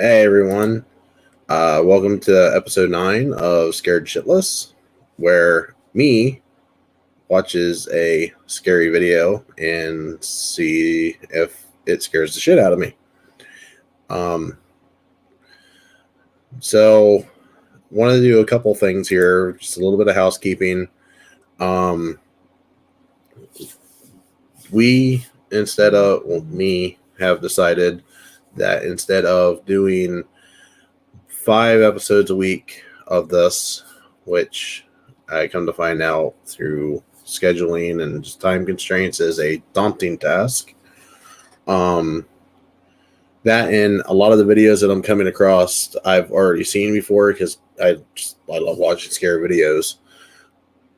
Hey everyone, welcome to episode 9 of Scared Shitless, where me watches a scary video and see if it scares the shit out of me. So wanted to do a couple things here, just a little bit of housekeeping. We have decided that instead of doing 5 episodes a week of this, which I come to find out through scheduling and just time constraints is a daunting task. That and a lot of the videos that I'm coming across, I've already seen before because I love watching scary videos.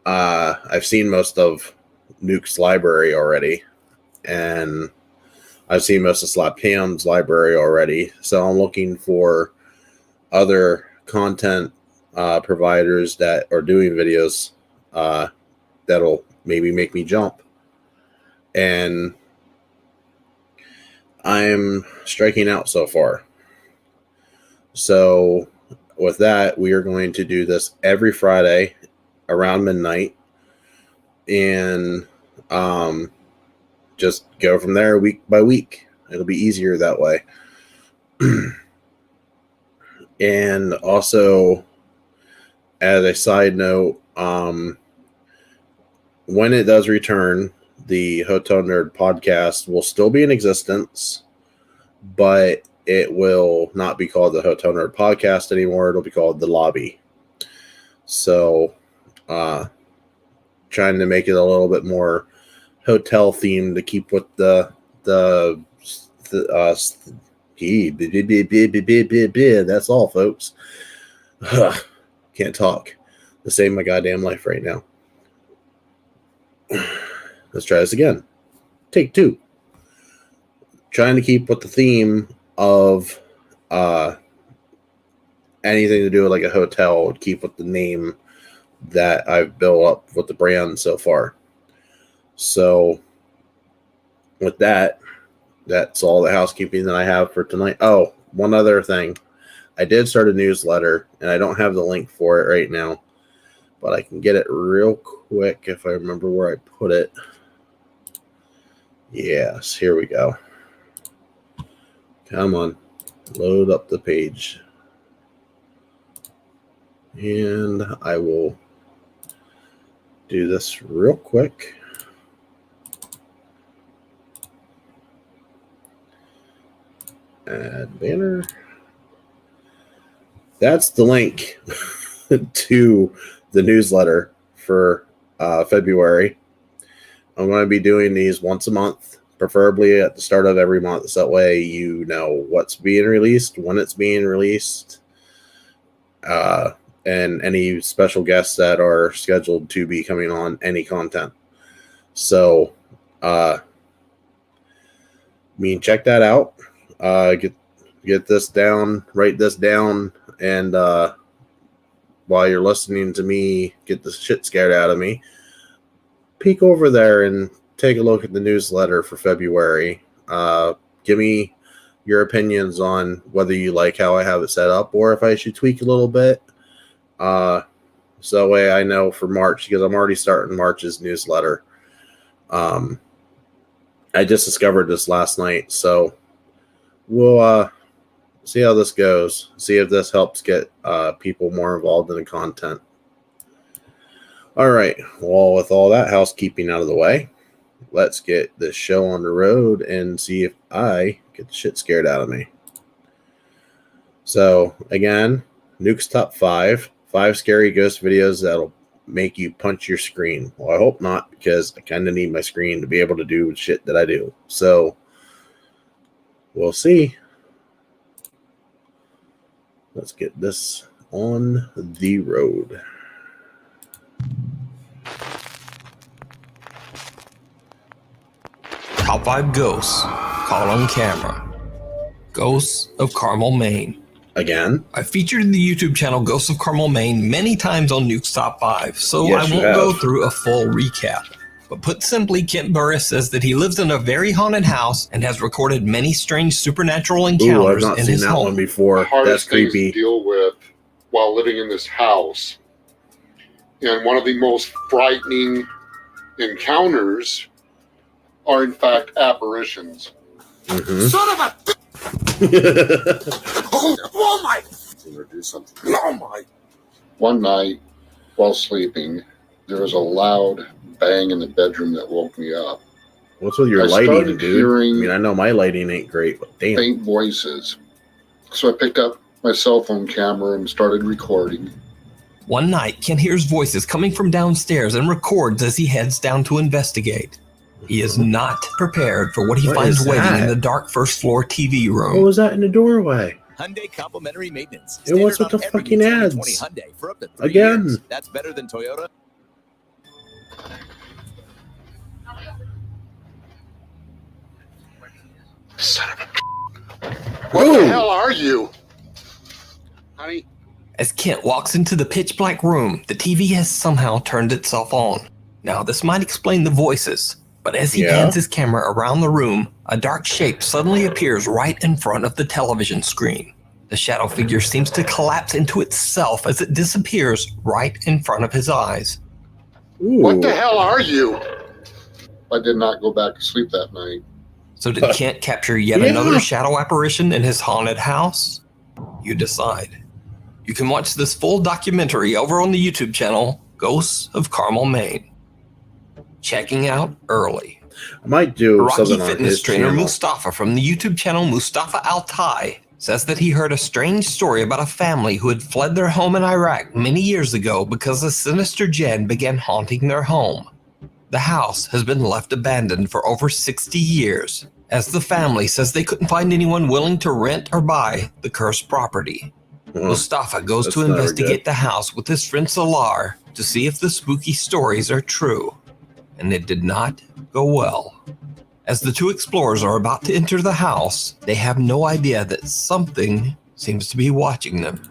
I've seen most of Nuke's library already, and I've seen most of Slap Cam's library already. So I'm looking for other content providers that are doing videos that'll maybe make me jump. And I'm striking out so far. So with that, we are going to do this every Friday around midnight and just go from there week by week. It'll be easier that way. And also, as a side note, when it does return, the Hotel Nerd podcast will still be in existence, but it will not be called the Hotel Nerd podcast anymore. It'll be called The Lobby. So, trying to make it a little bit more hotel themed to keep with that's all, folks. Can't talk. To save my goddamn life right now. Let's try this again. Take 2. Trying to keep with the theme of anything to do with like a hotel, keep with the name that I've built up with the brand so far. So with that, that's all the housekeeping that I have for tonight. Oh, one other thing. I did start a newsletter, and I don't have the link for it right now, but I can get it real quick if I remember where I put it. Yes, here we go. Come on. Load up the page. And I will do this real quick. Add banner. That's the link to the newsletter for February. I'm going to be doing these once a month, preferably at the start of every month. So that way you know what's being released, when it's being released, and any special guests that are scheduled to be coming on any content. So, check that out. Get this down, write this down, and while you're listening to me get the shit scared out of me, peek over there and take a look at the newsletter for February. Give me your opinions on whether you like how I have it set up or if I should tweak a little bit. So that way I know for March, because I'm already starting March's newsletter. I just discovered this last night, so we'll see how this goes. See if this helps get people more involved in the content. All right. Well, with all that housekeeping out of the way, let's get this show on the road and see if I get the shit scared out of me. So, again, Nuke's Top 5 scary ghost videos that'll make you punch your screen. Well, I hope not, because I kind of need my screen to be able to do shit that I do. So, we'll see. Let's get this on the road. Top 5 ghosts caught on camera. Ghosts of Carmel, Maine. Again? I featured the YouTube channel Ghosts of Carmel, Maine many times on Nuke's Top 5, so Yes, I won't go through a full recap. But put simply, Kent Burris says that he lives in a very haunted house and has recorded many strange supernatural encounters I've not in seen his that home. one before. The hardest That's creepy. things to deal with while living in this house. And one of the most frightening encounters are, in fact, apparitions. Mm-hmm. Son of a... Oh my! Do something. Oh my! One night, while sleeping, there was a loud bang in the bedroom that woke me up. What's with your I lighting, started dude? I hearing mean, I know my lighting ain't great, but damn. faint voices. So I picked up my cell phone camera and started recording. One night, Kent hears voices coming from downstairs and records as he heads down to investigate. He is not prepared for what he What finds is waiting that? in the dark first floor TV room. What was that in the doorway? Hyundai complimentary maintenance. And what's Standard with the on every fucking new ads? 2020 Hyundai for up to 3 Again. years. That's better than Toyota. Son of a... What the hell are you? Honey? As Kent walks into the pitch black room, the TV has somehow turned itself on. Now, this might explain the voices, but as he pans his camera around the room, a dark shape suddenly appears right in front of the television screen. The shadow figure seems to collapse into itself as it disappears right in front of his eyes. Ooh. What the hell are you? I did not go back to sleep that night. So did Kent capture yet another shadow apparition in his haunted house? You decide. You can watch this full documentary over on the YouTube channel, Ghosts of Carmel, Maine. Checking out early. I might do Iraqi something on fitness his trainer channel. Mustafa from the YouTube channel Mustafa Altai says that he heard a strange story about a family who had fled their home in Iraq many years ago because a sinister jinn began haunting their home. The house has been left abandoned for over 60 years, as the family says they couldn't find anyone willing to rent or buy the cursed property. Mustafa goes to investigate the house with his friend Salar to see if the spooky stories are true, and it did not go well. As the two explorers are about to enter the house, they have no idea that something seems to be watching them.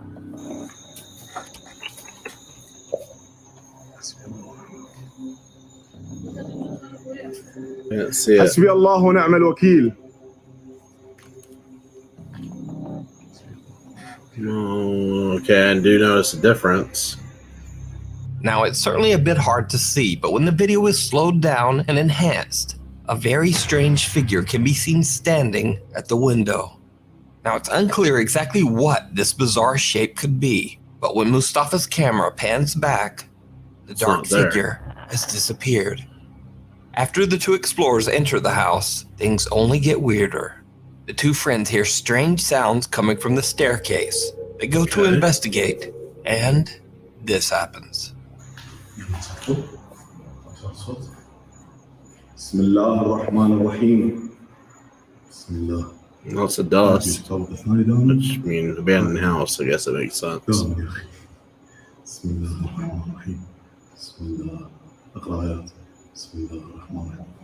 Can't see it. حسبي الله ونعم الوكيل. Okay, I do notice a difference. Now, it's certainly a bit hard to see, but when the video is slowed down and enhanced, a very strange figure can be seen standing at the window. Now, it's unclear exactly what this bizarre shape could be, but when Mustafa's camera pans back, the dark figure has disappeared. After the two explorers enter the house, things only get weirder. The two friends hear strange sounds coming from the staircase. They go to investigate, and this happens. بسم الله الرحمن الرحيم. بسم الله. Lots of dust. Which, I mean, abandoned house, I guess it makes sense. بسم الله الرحمن الرحيم. بسم الله. اقرأ آيات. بسم الله الرحمن الرحيم.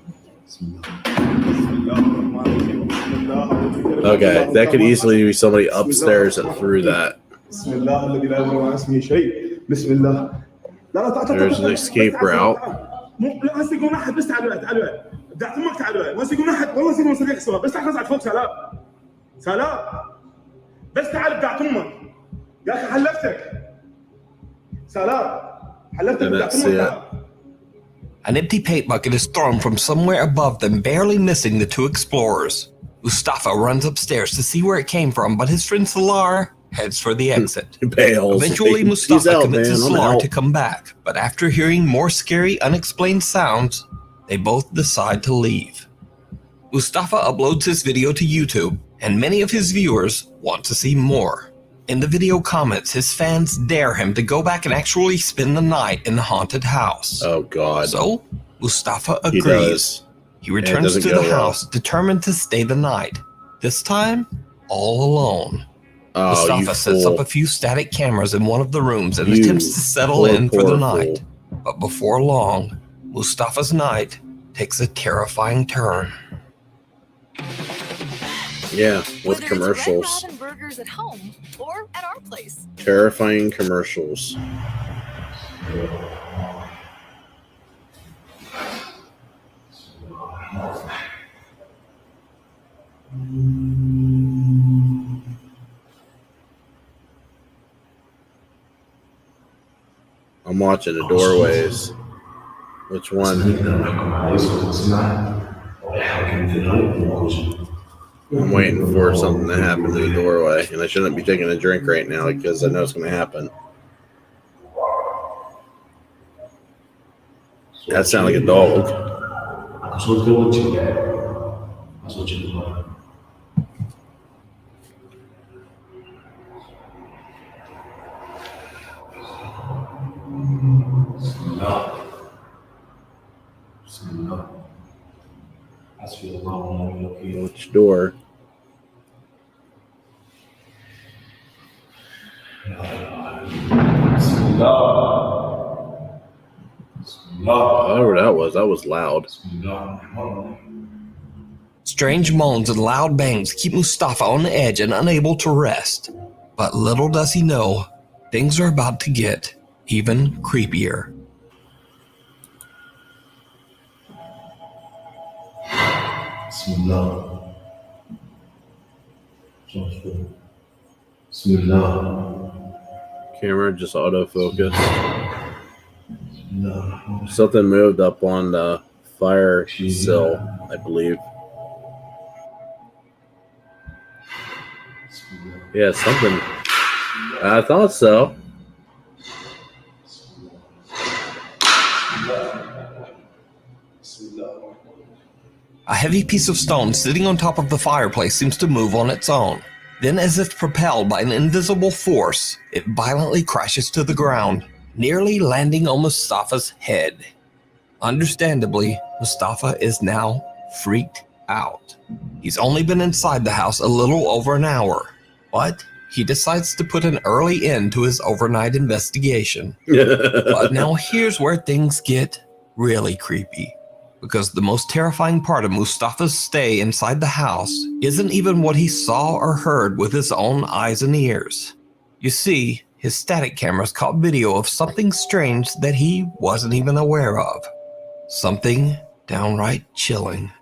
Okay, that could easily be somebody upstairs that threw that. There's an escape route. Didn't see it. An empty paint bucket is thrown from somewhere above them, barely missing the two explorers. Mustafa runs upstairs to see where it came from, but his friend Salar heads for the exit. Eventually, Mustafa convinces Salar to come back, but after hearing more scary, unexplained sounds, they both decide to leave. Mustafa uploads his video to YouTube, and many of his viewers want to see more. In the video comments, his fans dare him to go back and actually spend the night in the haunted house. Oh, God. So, Mustafa agrees. He returns to the house, determined to stay the night. This time, all alone. Mustafa sets up a few static cameras in one of the rooms and attempts to settle in for the night. But before long, Mustafa's night takes a terrifying turn. Yeah, with commercials. Red Robin burgers at home or at our place. Terrifying commercials. watching the doorways. Which one? I'm waiting for something to happen to the doorway, and I shouldn't be taking a drink right now because I know it's going to happen. That sounds like a dog. Which door? Whatever that was loud. Strange moans and loud bangs keep Mustafa on the edge and unable to rest. But little does he know, things are about to get even creepier. Camera just autofocus. Something moved up on the fire sill, I believe. Yeah, something. I thought so. A heavy piece of stone sitting on top of the fireplace seems to move on its own. Then, as if propelled by an invisible force, it violently crashes to the ground, nearly landing on Mustafa's head. Understandably, Mustafa is now freaked out. He's only been inside the house a little over an hour, but he decides to put an early end to his overnight investigation. But now here's where things get really creepy. Because the most terrifying part of Mustafa's stay inside the house isn't even what he saw or heard with his own eyes and ears. You see, his static cameras caught video of something strange that he wasn't even aware of. Something downright chilling.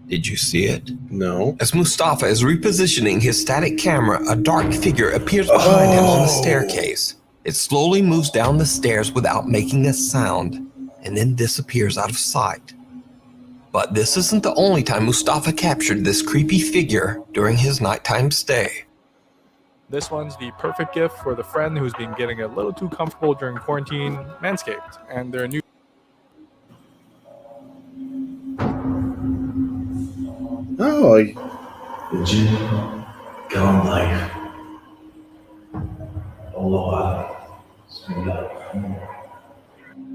Did you see it? No. As Mustafa is repositioning his static camera, a dark figure appears behind him on the staircase. It slowly moves down the stairs without making a sound, and then disappears out of sight. But this isn't the only time Mustafa captured this creepy figure during his nighttime stay. This one's the perfect gift for the friend who's been getting a little too comfortable during quarantine, Manscaped, and their new Oh,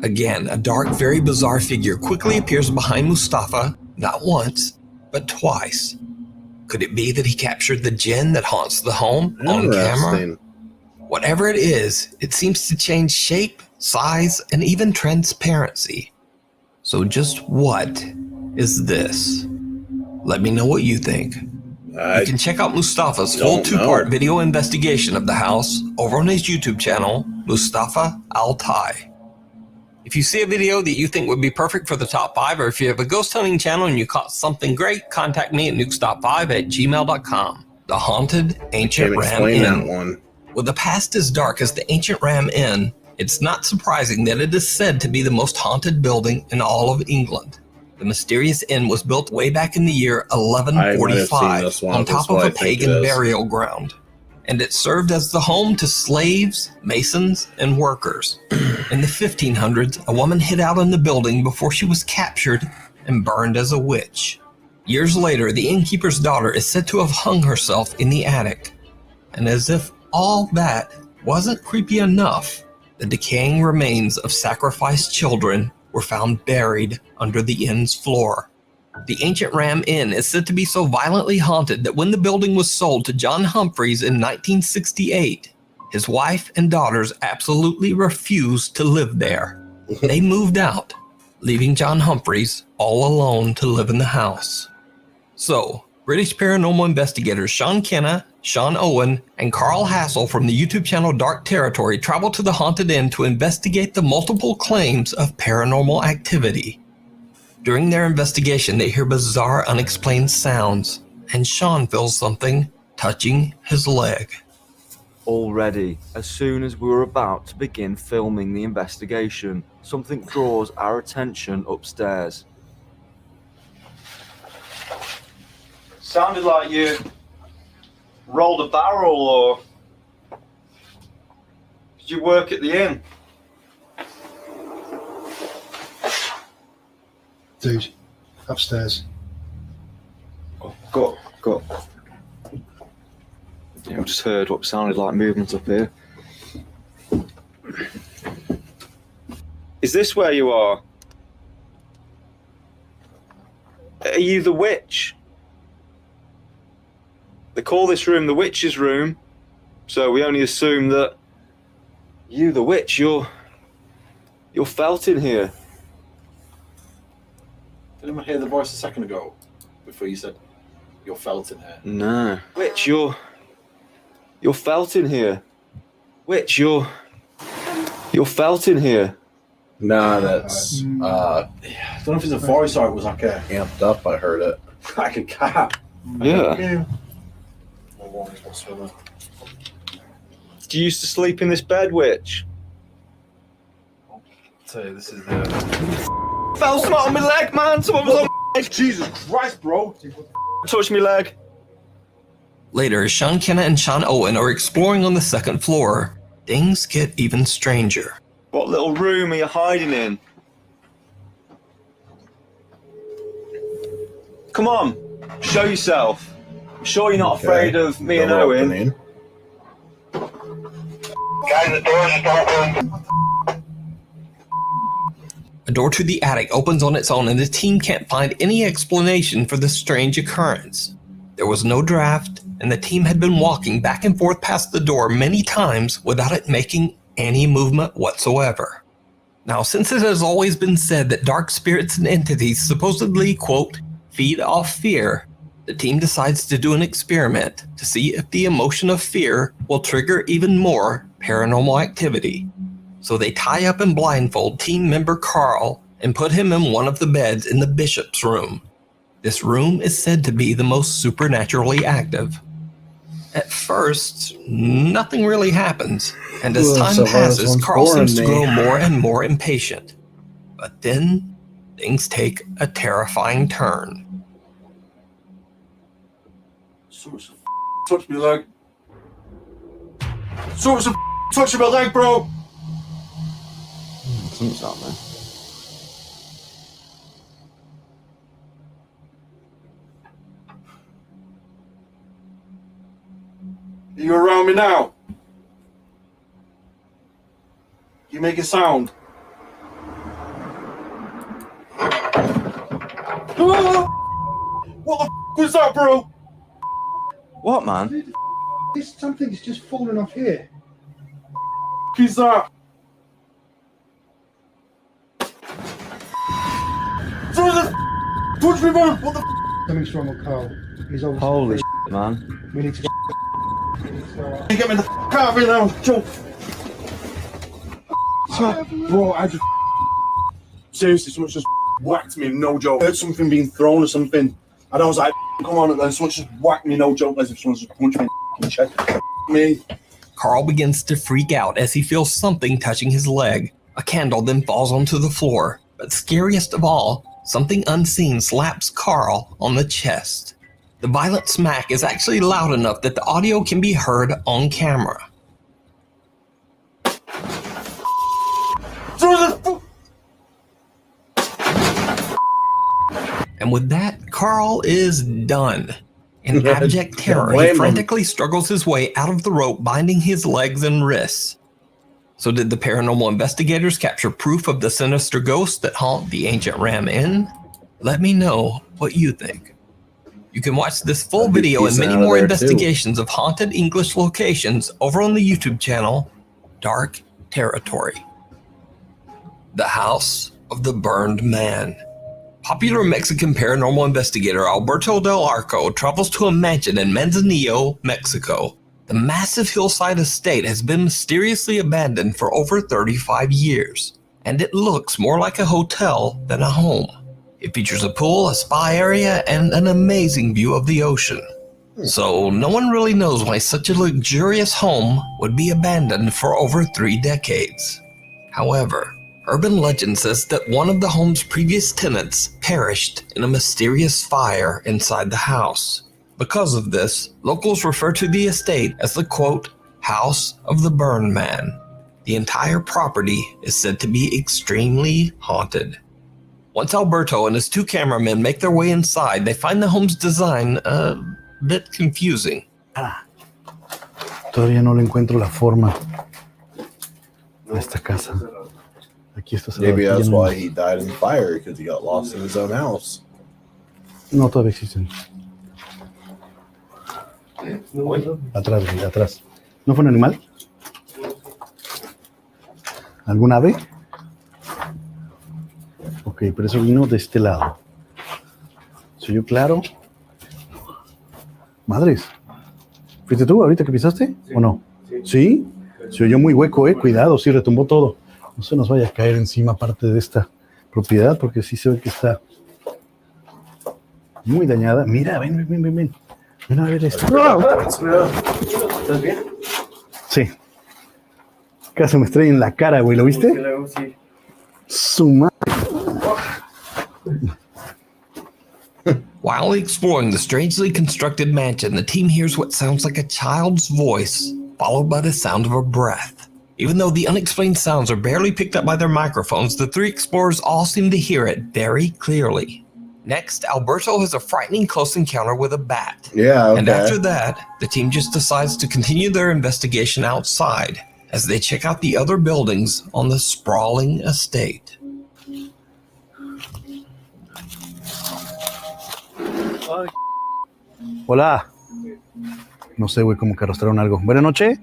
Again, a dark, very bizarre figure quickly appears behind Mustafa, not once, but twice. Could it be that he captured the jinn that haunts the home on camera? interesting. Whatever it is, it seems to change shape, size, and even transparency. So just what is this? Let me know what you think. You can check out Mustafa's full don't two-part know. video investigation of the house over on his YouTube channel, Mustafa Altai. If you see a video that you think would be perfect for the top 5, or if you have a ghost hunting channel and you caught something great, contact me at nukestop5@gmail.com. The Haunted Ancient Can't Ram explain that Inn. one. With a past as dark as the Ancient Ram Inn, it's not surprising that it is said to be the most haunted building in all of England. The mysterious inn was built way back in the year I might have seen 1145 this one. on That's top of what I a think pagan it is. burial ground, and it served as the home to slaves, masons, and workers. In the 1500s, a woman hid out in the building before she was captured and burned as a witch. Years later, the innkeeper's daughter is said to have hung herself in the attic. And as if all that wasn't creepy enough, the decaying remains of sacrificed children were found buried under the inn's floor. The ancient Ram Inn is said to be so violently haunted that when the building was sold to John Humphreys in 1968, his wife and daughters absolutely refused to live there. They moved out, leaving John Humphreys all alone to live in the house. So, British paranormal investigators Sean Kenna, Sean Owen, and Carl Hassel from the YouTube channel Dark Territory travel to the haunted inn to investigate the multiple claims of paranormal activity. During their investigation, they hear bizarre, unexplained sounds, and Sean feels something touching his leg. Already, as soon as we were about to begin filming the investigation, something draws our attention upstairs. Sounded like you rolled a barrel, or did you work at the inn? Dude, upstairs. Go. Yeah, I just heard what sounded like movement up here. Is this where you are? Are you the witch? They call this room the witch's room, so we only assume that you, the witch, you're felt in here. Did anyone hear the voice a second ago before you said you're felt in here? No. Witch, you're felt in here. Witch, you're felt in here. Nah, that's I don't know if it's a voice or it was like a amped up. I heard it. like a cat. Yeah. Do you used to sleep in this bed, witch? So this is the Fell something on my leg, man. Someone was on my leg. Jesus Christ, bro! Touched my leg. Later, as Sean Kenna and Sean Owen are exploring on the second floor, things get even stranger. What little room are you hiding in? Come on, show yourself. I'm sure you're not afraid of me and Owen. Opening. Guys, the door just opened. A door to the attic opens on its own, and the team can't find any explanation for the strange occurrence. There was no draft, and the team had been walking back and forth past the door many times without it making any movement whatsoever. Now, since it has always been said that dark spirits and entities supposedly, quote, feed off fear, the team decides to do an experiment to see if the emotion of fear will trigger even more paranormal activity. So they tie up and blindfold team member Carl and put him in one of the beds in the bishop's room. This room is said to be the most supernaturally active. At first, nothing really happens, and as time passes, Carl seems to grow more and more impatient. But then, things take a terrifying turn. Someone's touched my leg. Someone's touched my leg, bro! Something's happening. Are you around me now? You make a sound. What the was that, bro? What, man? This something's just fallen off here. Is that? Touch me, bro! What the Something's wrong with Carl. He's obviously. Holy shit, man. We need to go. Get me the out of here now, Joe! Bro, I just. Seriously, someone just whacked me, no joke. I heard something being thrown or something. And I was like, come on, and then someone just whacked me, no joke, as if someone just punched me in the chest. Me. Carl begins to freak out as he feels something touching his leg. A candle then falls onto the floor. But scariest of all, something unseen slaps Carl on the chest. The violent smack is actually loud enough that the audio can be heard on camera. And with that, Carl is done. In abject terror, he frantically struggles his way out of the rope binding his legs and wrists. So did the paranormal investigators capture proof of the sinister ghosts that haunt the ancient Ram Inn? Let me know what you think. You can watch this full I'd be video and peacing many out of more there, investigations of haunted English locations over on the YouTube channel Dark Territory. The House of the Burned Man. Popular Mexican paranormal investigator Alberto del Arco travels to a mansion in Manzanillo, Mexico. The massive hillside estate has been mysteriously abandoned for over 35 years, and it looks more like a hotel than a home. It features a pool, a spa area, and an amazing view of the ocean. So no one really knows why such a luxurious home would be abandoned for over 3 decades. However, urban legend says that one of the home's previous tenants perished in a mysterious fire inside the house. Because of this, locals refer to the estate as the, quote, House of the Burned Man. The entire property is said to be extremely haunted. Once Alberto and his 2 cameramen make their way inside, they find the home's design a bit confusing. Todavía no le encuentro la forma a esta casa. Aquí está cerrado. Maybe Aquí that's ya no- why he died in the fire, because he got lost in his own house. No, todavía existen. Atrás, güey, atrás. ¿No fue un animal? ¿Algún ave? Ok, pero eso vino de este lado. ¿Se oyó claro? Madres. ¿Fuiste tú ahorita que pisaste? ¿O no? ¿Sí? Se oyó muy hueco, cuidado, sí, retumbó todo. No se nos vaya a caer encima parte de esta propiedad, porque sí se ve que está muy dañada. Mira, ven. Ven a ver esto. ¿Estás bien? Sí. Casi me estrella en la cara, güey, ¿lo viste? Sí. Su madre. While exploring the strangely constructed mansion, the team hears what sounds like a child's voice, followed by the sound of a breath. Even though the unexplained sounds are barely picked up by their microphones, the 3 explorers all seem to hear it very clearly. Next, Alberto has a frightening close encounter with a bat. Yeah, okay. And after that, the team just decides to continue their investigation outside as they check out the other buildings on the sprawling estate. Hola. No sé, güey, como que arrastraron algo. Buenas noches.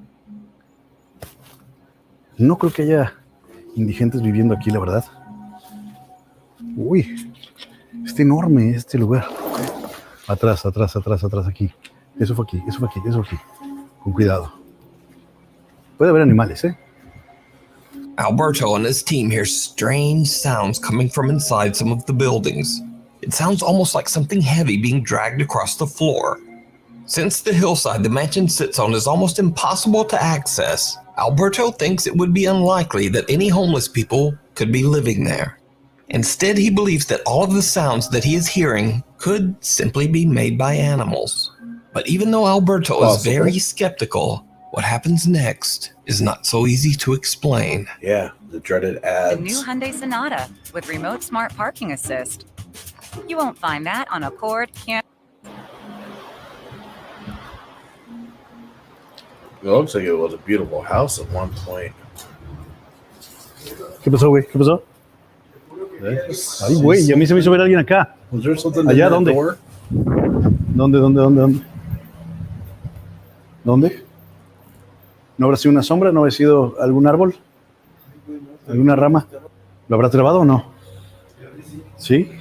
No creo que haya indigentes viviendo aquí, la verdad. Uy, está enorme este lugar. Atrás, aquí. Eso fue aquí. Con cuidado. Puede haber animales, ¿eh? Alberto and his team hear strange sounds coming from inside some of the buildings. It sounds almost like something heavy being dragged across the floor. Since the hillside the mansion sits on is almost impossible to access, Alberto thinks it would be unlikely that any homeless people could be living there. Instead, he believes that all of the sounds that he is hearing could simply be made by animals. But even though Alberto is very skeptical, what happens next is not so easy to explain. Yeah, the dreaded The ads. new Hyundai Sonata with remote smart parking assist. You won't find that on Accord, Camry. It looks like it was a beautiful house at one point. ¿Qué pasó, güey? ¿Qué pasó? Ay, güey, y a mí se me hizo ver a alguien acá. Was there something ¿Allá in dónde? that door? ¿Dónde? ¿No habrá sido una sombra? ¿No habrá sido algún árbol? ¿Alguna rama? ¿Lo habrá trabado o no? ¿Sí?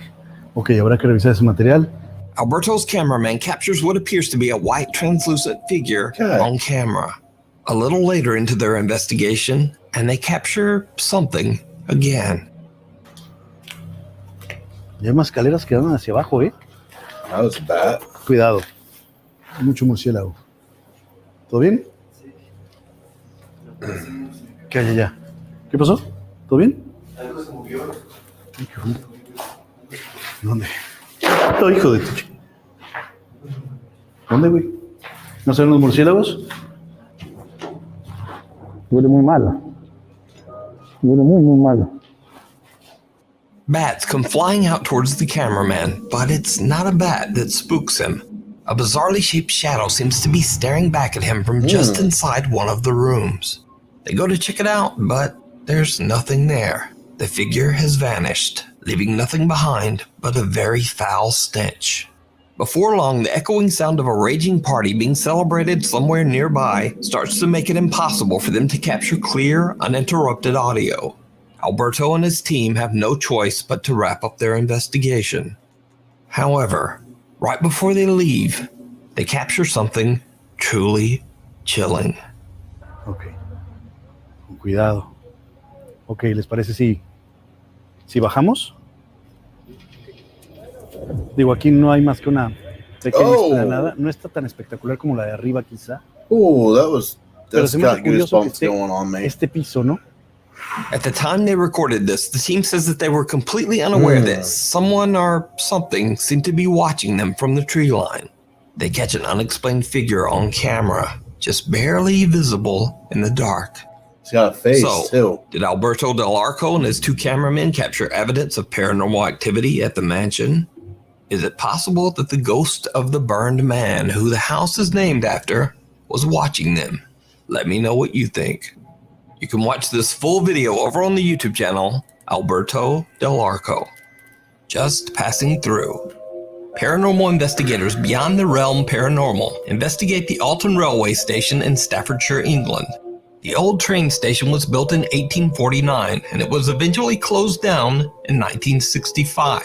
Ok, habrá que revisar ese material. Alberto's cameraman captures what appears to be a white translucent figure on camera. A little later into their investigation, and they capture something again. Y hay más escaleras que van hacia abajo, ¿eh? That was bad. Cuidado. Hay mucho murciélago. ¿Todo bien? ¿Qué hay allá? ¿Qué pasó? ¿Todo bien? Algo se movió. Ay, qué ruido. ¿Dónde? Oh, hijo de tu ¿Dónde, güey? ¿No son los murciélagos? Huele muy malo. Huele muy malo. Bats come flying out towards the cameraman, but it's not a bat that spooks him. A bizarrely shaped shadow seems to be staring back at him from just inside one of the rooms. They go to check it out, but there's nothing there. The figure has vanished. leaving nothing behind but a very foul stench. Before long, the echoing sound of a raging party being celebrated somewhere nearby starts to make it impossible for them to capture clear, uninterrupted audio. Alberto and his team have no choice but to wrap up their investigation. However, right before they leave, they capture something truly chilling. Ok. Con cuidado. Ok, ¿les parece si bajamos? Digo, aquí no hay más que una pequeña explanada. No está tan espectacular como la de arriba, quizá. Oh, Pero that's se me hace got curioso que goosebumps going on, mate. este piso, ¿no? At the time they recorded this, the team says that they were completely unaware that someone or something seemed to be watching them from the tree line. They catch an unexplained figure on camera, just barely visible in the dark. He's got a face, too. Did Alberto Del Arco and his two cameramen capture evidence of paranormal activity at the mansion? Is it possible that the ghost of the burned man, who the house is named after, was watching them? Let me know what you think. You can watch this full video over on the YouTube channel, Alberto Del Arco. Just passing through. Paranormal investigators beyond the realm paranormal investigate the Alton Railway Station in Staffordshire, England. The old train station was built in 1849 and it was eventually closed down in 1965.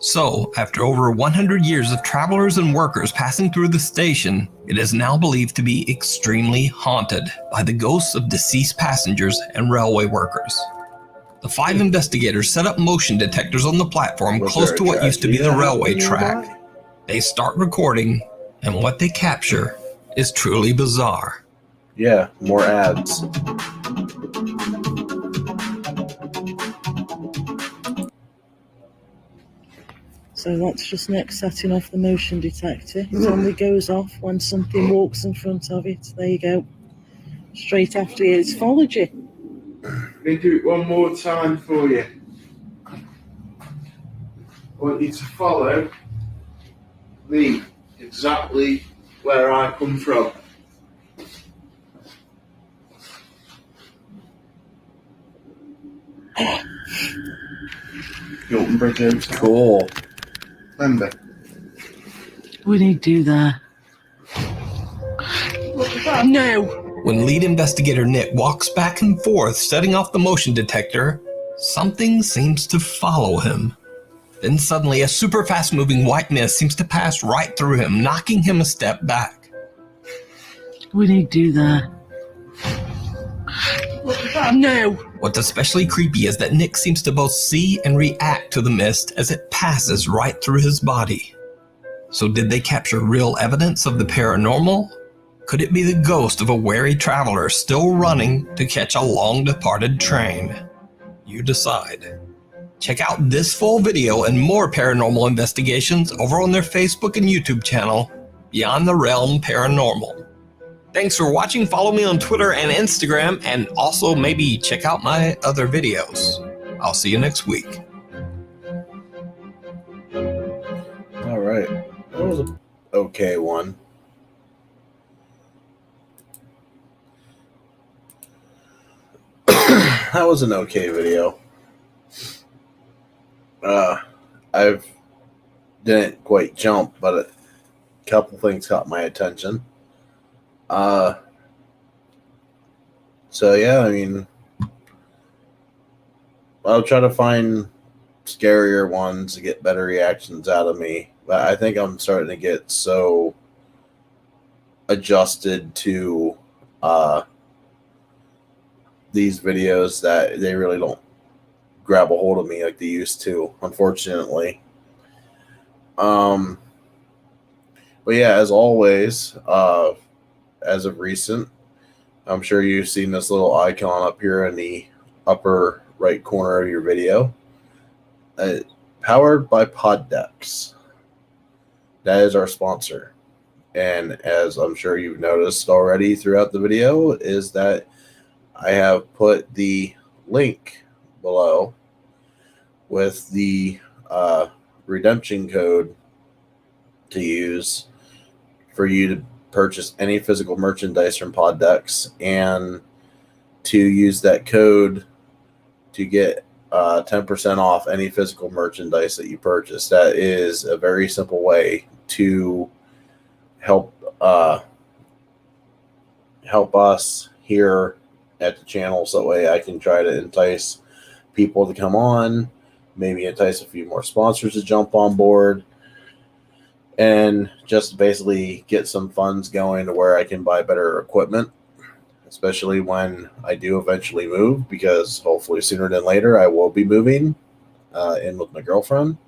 So, after over 100 years of travelers and workers passing through the station, it is now believed to be extremely haunted by the ghosts of deceased passengers and railway workers. The 5 investigators set up motion detectors on the platform close to what used to be the railway track. They start recording, and what they capture is truly bizarre. Yeah, more ads. So that's just Nick setting off the motion detector. It only goes off when something walks in front of it. There you go. Straight after it's followed you. Let me do it one more time for you. I want you to follow me exactly where I come from. Hilton Bridge over. Cool. Remember? What did he do there? No! When lead investigator Nick walks back and forth, setting off the motion detector, something seems to follow him. Then suddenly, a super fast-moving white mist seems to pass right through him, knocking him a step back. What did he do there? No! What's especially creepy is that Nick seems to both see and react to the mist as it passes right through his body. So did they capture real evidence of the paranormal? Could it be the ghost of a wary traveler still running to catch a long-departed train? You decide. Check out this full video and more paranormal investigations over on their Facebook and YouTube channel, Beyond the Realm Paranormal. Thanks for watching. Follow me on Twitter and Instagram, and also maybe check out my other videos. I'll see you next week. All right. That was an okay one. That was an okay video. I didn't quite jump, but a couple things caught my attention. So yeah, I mean, I'll try to find scarier ones to get better reactions out of me. But I think I'm starting to get so adjusted to these videos that they really don't grab a hold of me like they used to, unfortunately. But yeah, as always, as of recent, I'm sure you've seen this little icon up here in the upper right corner of your video. Powered by Poddex. That is our sponsor. And as I'm sure you've noticed already throughout the video, is that I have put the link below with the redemption code to use for you to purchase any physical merchandise from Poddex, and to use that code to get 10% off any physical merchandise that you purchase. That is a very simple way to help help us here at the channel, so that way I can try to entice people to come on, maybe entice a few more sponsors to jump on board, and just basically get some funds going to where I can buy better equipment, especially when I do eventually move, because hopefully sooner than later I will be moving in with my girlfriend.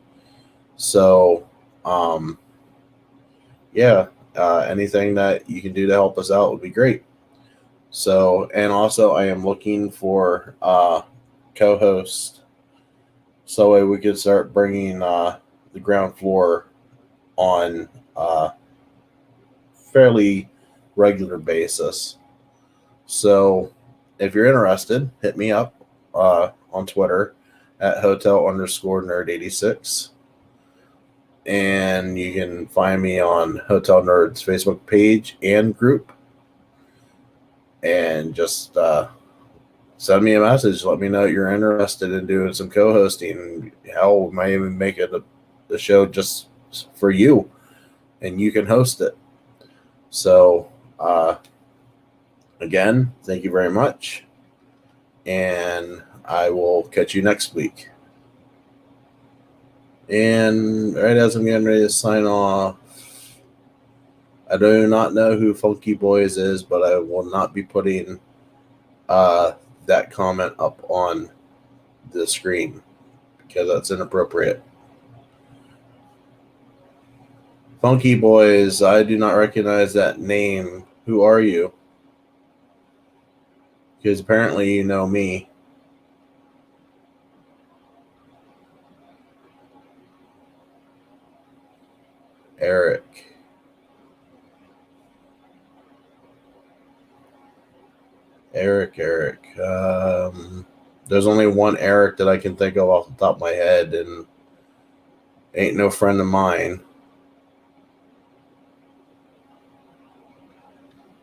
So anything that you can do to help us out would be great. So, and also I am looking for co-host, so that we could start bringing the ground floor on fairly regular basis. So if you're interested, hit me up on Twitter at hotel_nerd86. And you can find me on Hotel Nerds Facebook page and group. And just send me a message. Let me know you're interested in doing some co-hosting. Hell, we might even make it a show just for you, and you can host it. So, again, thank you very much, and I will catch you next week. And right as I'm getting ready to sign off, I do not know who Funky Boys is, but I will not be putting that comment up on the screen because that's inappropriate. Funky Boys, I do not recognize that name. Who are you? Because apparently you know me. Eric. There's only one Eric that I can think of off the top of my head, and ain't no friend of mine.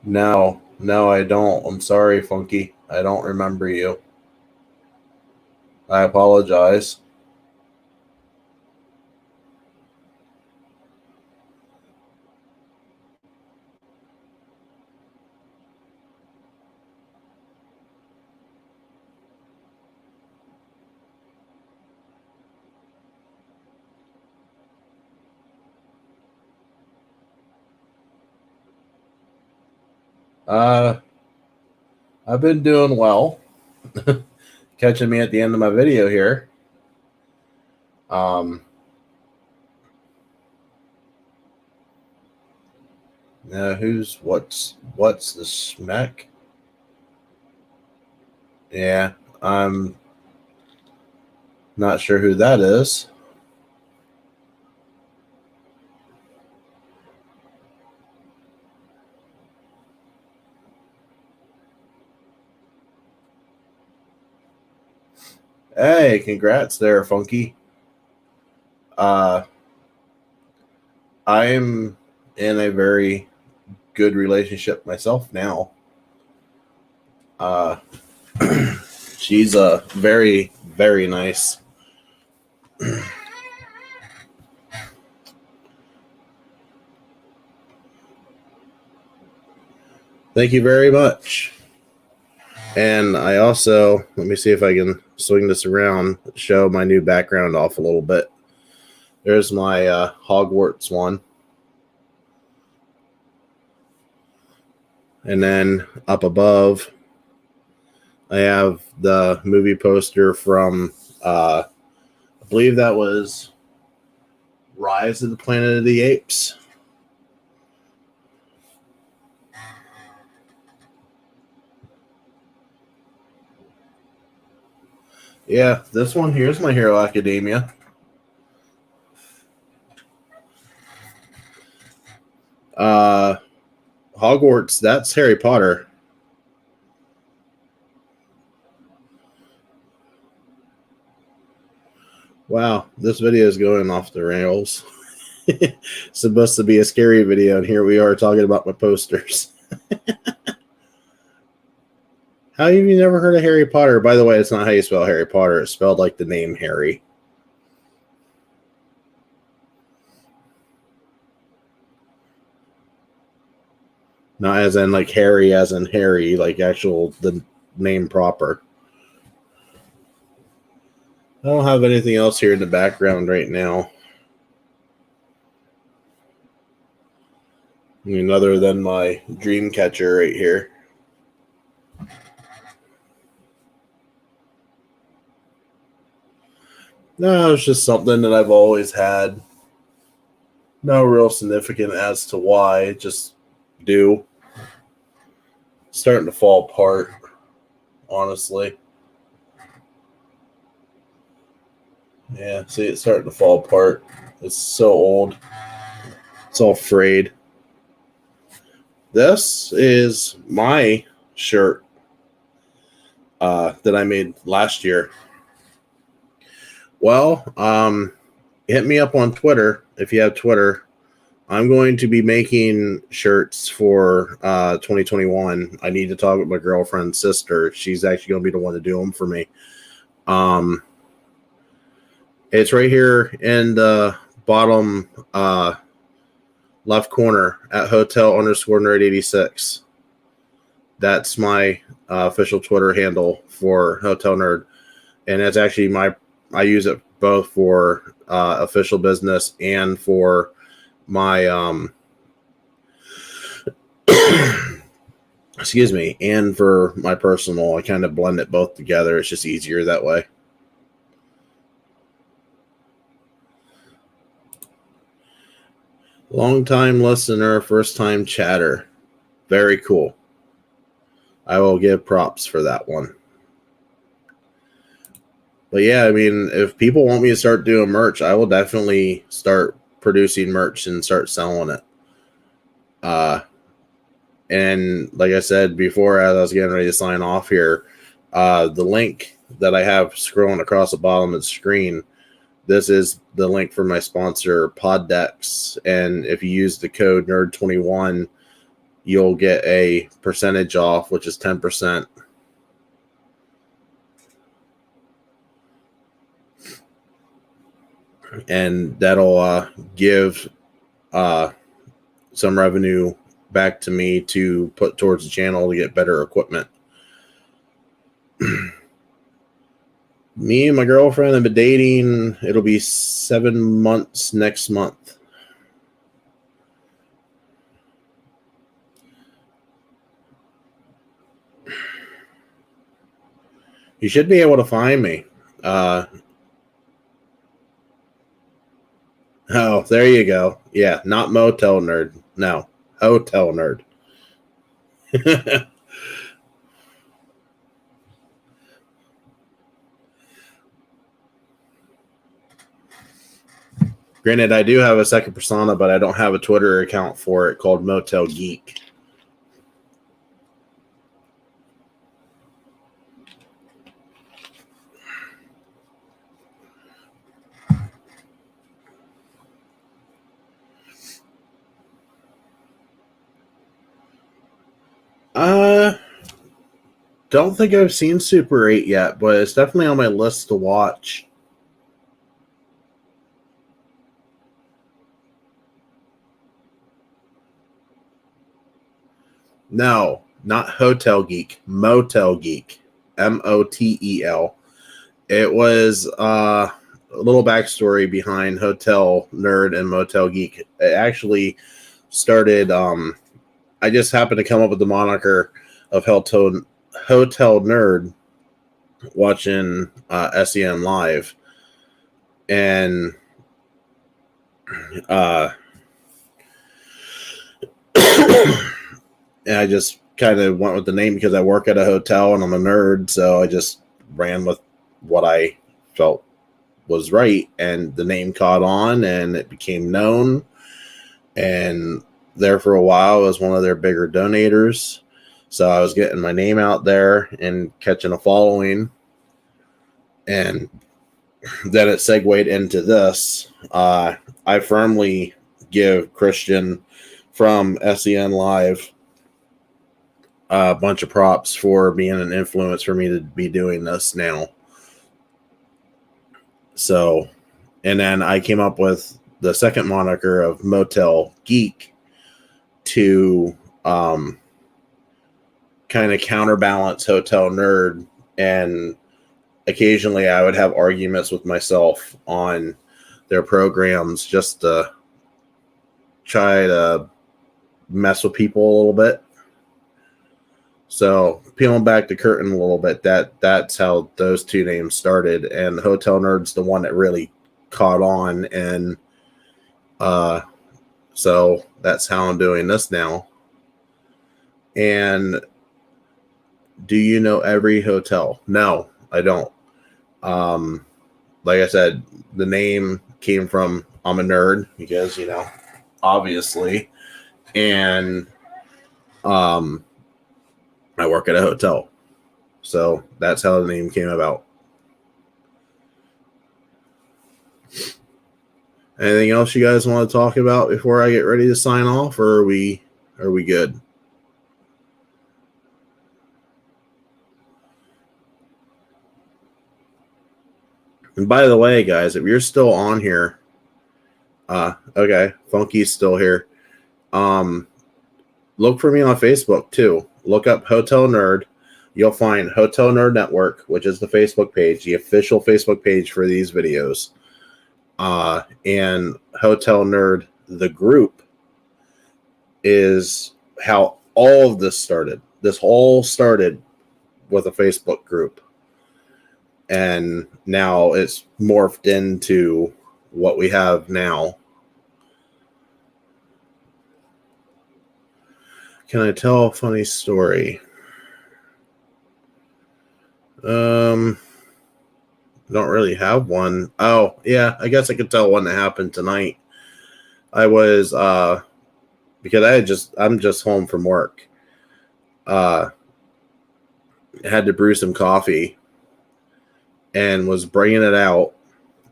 No, I don't. I'm sorry, Funky. I don't remember you. I apologize. I've been doing well. Catching me at the end of my video here. Now what's the smack? Yeah, I'm not sure who that is. Hey, congrats there, Funky. I am in a very good relationship myself now. She's very, very nice. Thank you very much. And I also, let me see if I can swing this around, show my new background off a little bit. There's my Hogwarts one. And then up above, I have the movie poster from, I believe that was Rise of the Planet of the Apes. Yeah, this one here's My Hero Academia. Hogwarts, that's Harry Potter. Wow, this video is going off the rails. It's supposed to be a scary video, and here we are talking about my posters. How have you never heard of Harry Potter? By the way, it's not how you spell Harry Potter. It's spelled like the name Harry. Not as in like Harry, as in Harry, like actual the name proper. I don't have anything else here in the background right now. I mean, other than my dream catcher right here. No, it's just something that I've always had. No real significant as to why. Just do. Starting to fall apart, honestly. Yeah, see, it's starting to fall apart. It's so old. It's all frayed. This is my shirt that I made last year. Well, hit me up on Twitter if you have Twitter. I'm going to be making shirts for 2021. I need to talk with my girlfriend's sister. She's actually going to be the one to do them for me. It's right here in the bottom left corner at hotel_nerd86. That's my official Twitter handle for Hotel Nerd. And it's actually I use it both for official business and for my excuse me, and for my personal. I kind of blend it both together. It's just easier that way. Long time listener, first time chatter. Very cool. I will give props for that one. But yeah, I mean, if people want me to start doing merch, I will definitely start producing merch and start selling it. And like I said before, as I was getting ready to sign off here, the link that I have scrolling across the bottom of the screen, this is the link for my sponsor, Poddex. And if you use the code NERD21, you'll get a percentage off, which is 10%. And that'll give some revenue back to me to put towards the channel to get better equipment. Me and my girlfriend have been dating. It'll be 7 months next month. You should be able to find me. Oh, there you go. Yeah, not Motel Nerd. No, Hotel Nerd. Granted, I do have a second persona, but I don't have a Twitter account for it called Motel Geek. Don't think I've seen Super 8 yet, but it's definitely on my list to watch. No, not Hotel Geek, Motel Geek, Motel. It was a little backstory behind Hotel Nerd and Motel Geek. It actually started, I just happened to come up with the moniker of Hotel Nerd watching SEN Live. And and I just kind of went with the name because I work at a hotel and I'm a nerd, so I just ran with what I felt was right, and the name caught on and it became known. And there for a while, I was one of their bigger donators, so I was getting my name out there and catching a following. And then it segued into this. I firmly give Christian from SEN Live a bunch of props for being an influence for me to be doing this now. So, and then I came up with the second moniker of Motel Geek to kind of counterbalance Hotel Nerd, and occasionally I would have arguments with myself on their programs just to try to mess with people a little bit. So peeling back the curtain a little bit, that's how those two names started, and Hotel Nerd's the one that really caught on, and so that's how I'm doing this now. And do you know every hotel? No, I don't. Like I said, the name came from I'm a nerd because, you know, obviously, and I work at a hotel, so that's how the name came about. Anything else you guys want to talk about before I get ready to sign off, or are we good? And by the way, guys, if you're still on here, okay, Funky's still here. Look for me on Facebook too. Look up Hotel Nerd. You'll find Hotel Nerd Network, which is the Facebook page, the official Facebook page for these videos. And Hotel Nerd, the group, is how all of this started. This all started with a Facebook group. And now it's morphed into what we have now. Can I tell a funny story? Don't really have one. Oh, yeah, I guess I could tell one that happened tonight. I was because I'm just home from work. Had to brew some coffee and was bringing it out,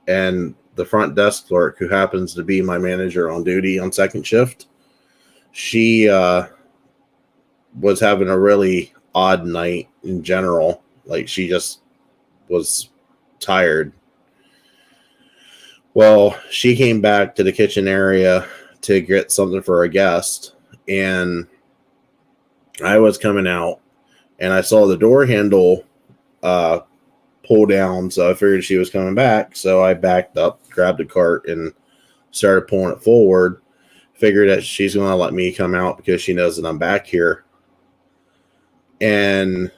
and the front desk clerk, who happens to be my manager on duty on second shift, she was having a really odd night in general. Like, she just was tired. Well, she came back to the kitchen area to get something for a guest, and I was coming out, and I saw the door handle pull down, so I figured she was coming back. So I backed up, grabbed the cart, and started pulling it forward. Figured that she's going to let me come out because she knows that I'm back here. And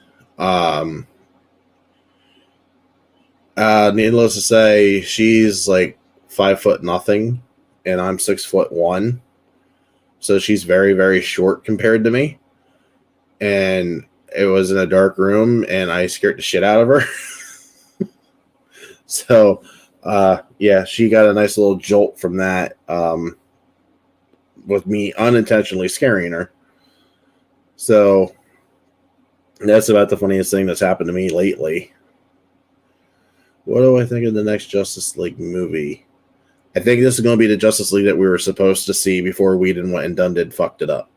needless to say, she's like 5'0", and I'm 6'1", so she's very, very short compared to me. And it was in a dark room, and I scared the shit out of her. So yeah, she got a nice little jolt from that, with me unintentionally scaring her. So that's about the funniest thing that's happened to me lately. What do I think of the next Justice League movie? I think this is going to be the Justice League that we were supposed to see before Whedon went and done did fucked it up.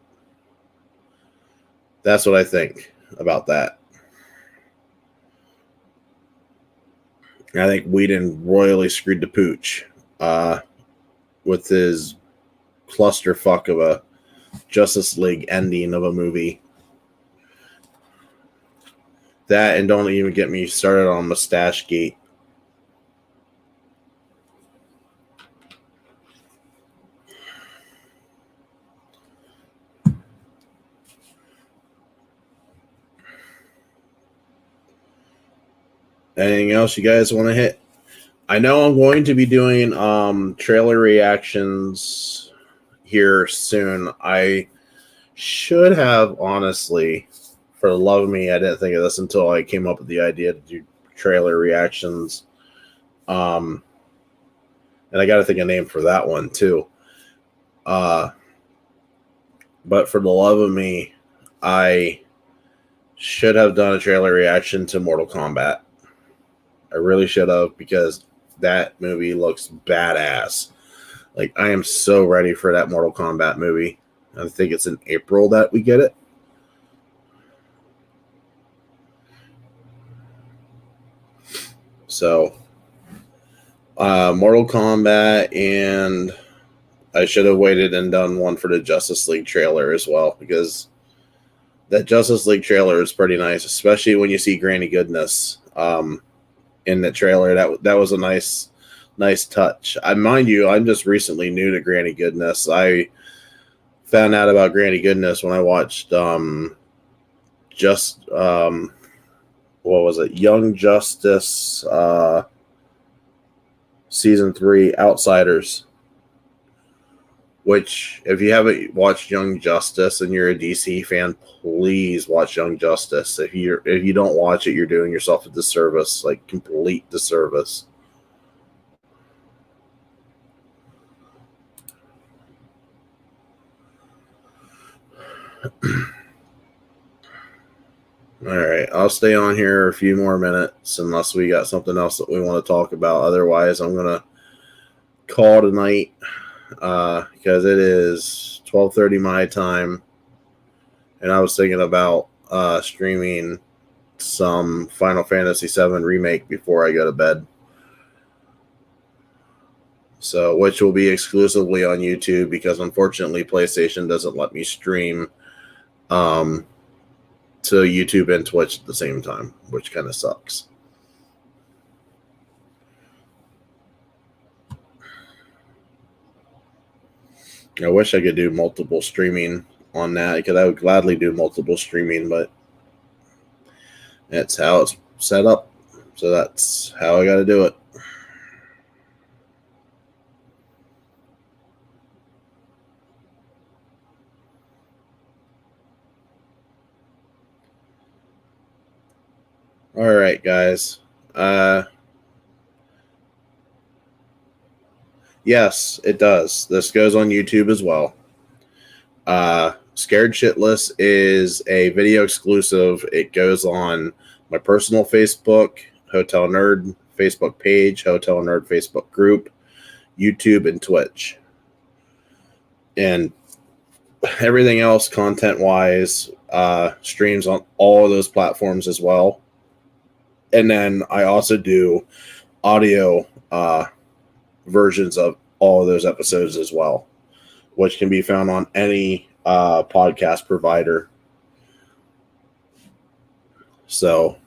That's what I think about that. I think Whedon royally screwed the pooch with his clusterfuck of a Justice League ending of a movie. That, and don't even get me started on Mustache Gate. Anything else you guys want to hit? I know I'm going to be doing trailer reactions here soon. I should have, honestly, for the love of me, I didn't think of this until I came up with the idea to do trailer reactions. And I got to think of a name for that one too. But for the love of me, I should have done a trailer reaction to Mortal Kombat. I really should have, because that movie looks badass. Like, I am so ready for that Mortal Kombat movie. I think it's in April that we get it. So, Mortal Kombat, and I should have waited and done one for the Justice League trailer as well, because that Justice League trailer is pretty nice, especially when you see Granny Goodness in the trailer. That was a nice touch. Mind you, I'm just recently new to Granny Goodness. I found out about Granny Goodness when I watched what was it? Young Justice season 3 Outsiders. Which, if you haven't watched Young Justice and you're a DC fan, please watch Young Justice. If you don't watch it, you're doing yourself a disservice, like complete disservice. All right, I'll stay on here a few more minutes unless we got something else that we want to talk about. Otherwise, I'm gonna call tonight. Because it is 12:30 my time, and I was thinking about streaming some Final Fantasy VII Remake before I go to bed. So, which will be exclusively on YouTube, because unfortunately PlayStation doesn't let me stream to YouTube and Twitch at the same time, which kind of sucks. I wish I could do multiple streaming on that, because I would gladly do multiple streaming, but that's how it's set up. So that's how I got to do it. All right, guys. Yes, it does. This goes on YouTube as well. Scared Shitless is a video exclusive. It goes on my personal Facebook, Hotel Nerd Facebook page, Hotel Nerd Facebook group, YouTube, and Twitch. And everything else content-wise streams on all of those platforms as well. And then I also do audio versions of all of those episodes as well, which can be found on any podcast provider. So,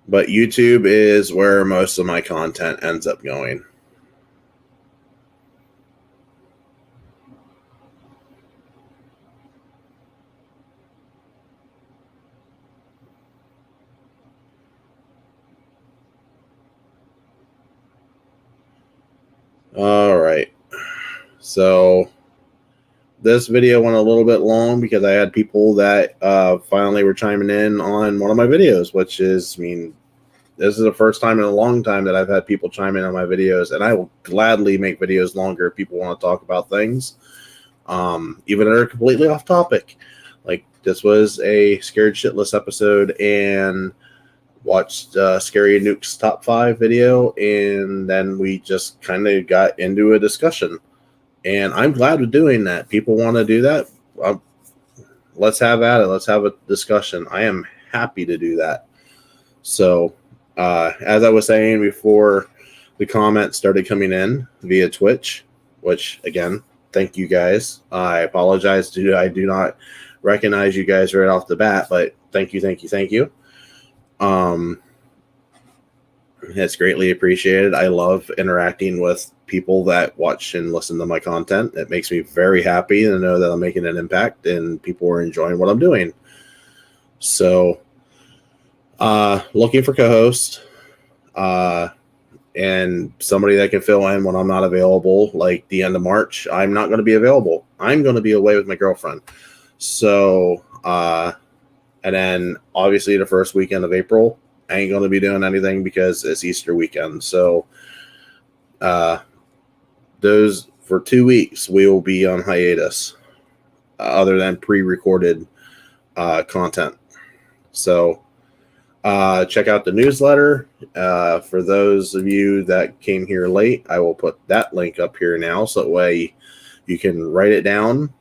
but YouTube is where most of my content ends up going. All right. So this video went a little bit long because I had people that finally were chiming in on one of my videos, which is, I mean, this is the first time in a long time that I've had people chime in on my videos, and I will gladly make videos longer if people want to talk about things, even if they're completely off topic. Like, this was a Scared Shitless episode, and watched Scary Nuke's top 5 video, and then we just kind of got into a discussion. And I'm glad with doing that. People want to do that. Let's have at it. Let's have a discussion. I am happy to do that. So, as I was saying before, the comments started coming in via Twitch, which, again, thank you guys. I apologize. I do not recognize you guys right off the bat, but thank you, thank you, thank you. It's greatly appreciated. I love interacting with people that watch and listen to my content. It makes me very happy to know that I'm making an impact and people are enjoying what I'm doing. So, looking for co-host, and somebody that can fill in when I'm not available, like the end of March. I'm not going to be available. I'm going to be away with my girlfriend. So, and then obviously the first weekend of April, I ain't going to be doing anything because it's Easter weekend. So, those for 2 weeks, we will be on hiatus, other than pre-recorded content. So, check out the newsletter. For those of you that came here late, I will put that link up here now, so that way you can write it down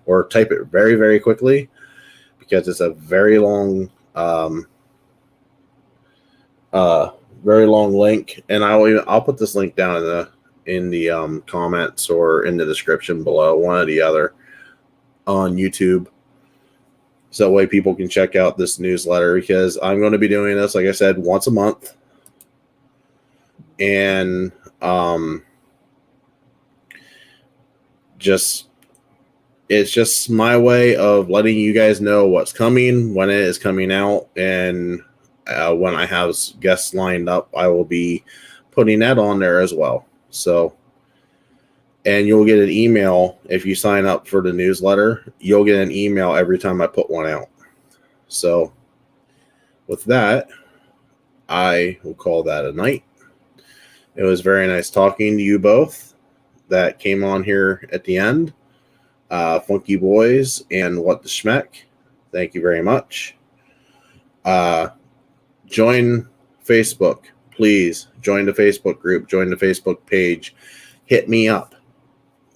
or type it very, very quickly, because it's a very long link, and I'll put this link down in the comments or in the description below, one or the other, on YouTube. So that way people can check out this newsletter, because I'm going to be doing this, like I said, once a month. And it's just my way of letting you guys know what's coming, when it is coming out, and when I have guests lined up, I will be putting that on there as well. So, and you'll get an email if you sign up for the newsletter. You'll get an email every time I put one out. So, with that, I will call that a night. It was very nice talking to you both that came on here at the end. Funky Boys and What the Schmeck. Thank you very much. Join Facebook. Please join the Facebook group. Join the Facebook page. Hit me up.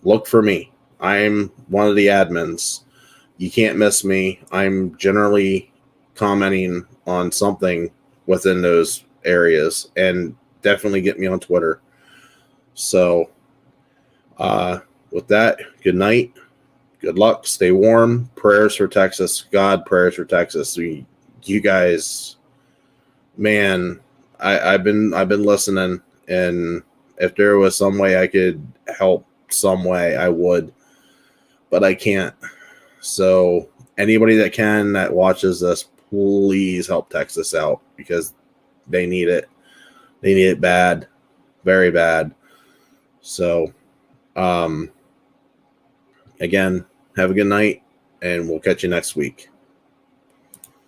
Look for me. I'm one of the admins. You can't miss me. I'm generally commenting on something within those areas, and definitely get me on Twitter. So, with that, good night. Good luck. Stay warm. Prayers for Texas. God, prayers for Texas. You guys, man, I've been listening, and if there was some way I could help some way, I would, but I can't. So anybody that can, that watches this, please help Texas out, because they need it. They need it bad, very bad. So, again, have a good night, and we'll catch you next week.